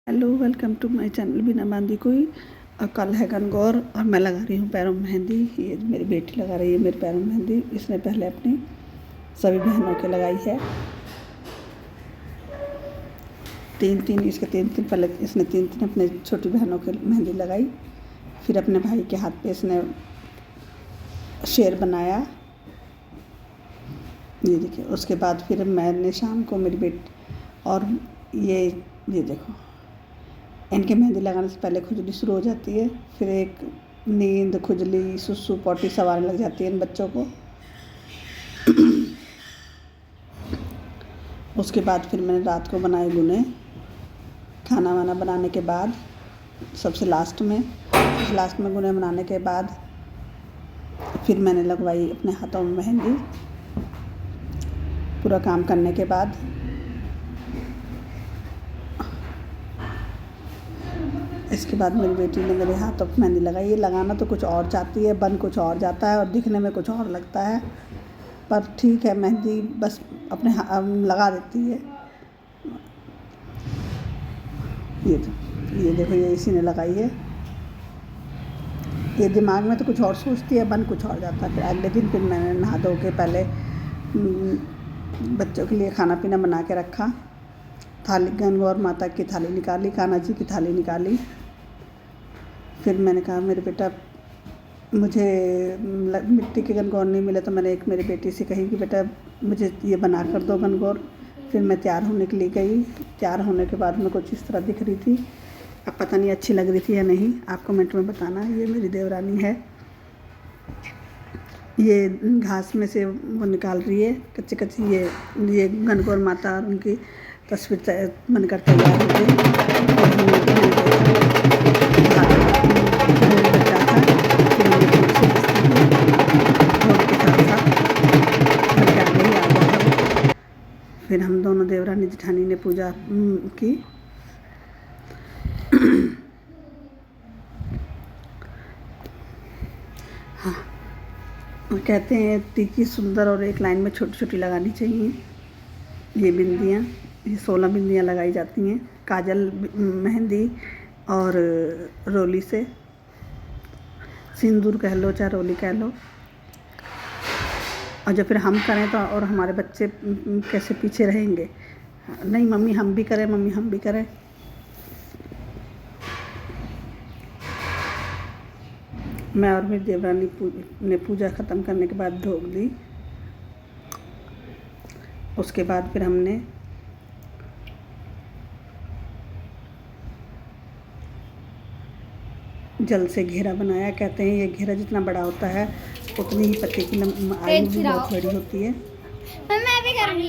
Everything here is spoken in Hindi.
Hello, welcome to my channel बिना बांधी कोई। कल है गणगौर और मैं लगा रही हूँ पैरों में मेहंदी। ये मेरी बेटी लगा रही है मेरे पैरों में मेहंदी। इसने पहले अपनी सभी बहनों के लगाई है, तीन तीन पहले इसने तीन अपने छोटी बहनों के मेहंदी लगाई। फिर अपने भाई के हाथ पे इसने शेर बनाया, ये देखिए। उसके बाद फिर मैंने शाम को मेरी बेटी और ये देखो, इनके मेहंदी लगाने से पहले खुजली शुरू हो जाती है। फिर एक नींद, खुजली, सुसु पॉटी सब आने लग जाती है इन बच्चों को। उसके बाद फिर मैंने रात को बनाए गुने। खाना वाना बनाने के बाद सबसे लास्ट में गुने बनाने के बाद फिर मैंने लगवाई अपने हाथों में मेहंदी। पूरा काम करने के बाद इसके बाद मेरी बेटी ने मेरे हाथों पर मेहंदी लगाई। ये लगाना तो कुछ और चाहती है, बन कुछ और जाता है और दिखने में कुछ और लगता है, पर ठीक है, मेहंदी बस अपने लगा देती है। ये देखो, ये इसी ने लगाई है। ये दिमाग में तो कुछ और सोचती है, बन कुछ और जाता है। फिर अगले दिन फिर मैंने नहा धो के पहले बच्चों के लिए खाना पीना बना के रखा। थाली, गणगौर माता की थाली निकाली, कान्हा जी की थाली निकाली। फिर मैंने कहा, मेरे बेटा, मुझे मिट्टी के गणगौर नहीं मिले तो मैंने एक मेरी बेटी से कही कि बेटा मुझे ये बना कर दो गणगौर। फिर मैं तैयार होने के लिए गई। तैयार होने के बाद मैं कुछ इस तरह दिख रही थी। अब पता नहीं अच्छी लग रही थी या नहीं, आप कमेंट में बताना। ये मेरी देवरानी है, ये घास में से वो निकाल रही है कच्ची ये गणगौर माता और उनकी तस्वीर बनकर तैयार हो गई। फिर हम दोनों देवरानी जेठानी ने पूजा की। हाँ, कहते हैं टीकी सुंदर और एक लाइन में छोटी छोटी लगानी चाहिए। ये बिंदियाँ, ये 16 बिंदियाँ लगाई जाती हैं काजल, मेहंदी और रोली से। सिंदूर कह लो चाहे रोली कह लो। और जब फिर हम करें तो और हमारे बच्चे कैसे पीछे रहेंगे। नहीं, मम्मी हम भी करें, मम्मी हम भी करें। मैं और मेरी देवरानी ने पूजा ख़त्म करने के बाद ढोक दी। उसके बाद फिर हमने जल से घेरा बनाया। कहते हैं ये घेरा जितना बड़ा होता है उतनी ही पत्ते की आयु भी बहुत बड़ी होती है। मैं भी करूँगी।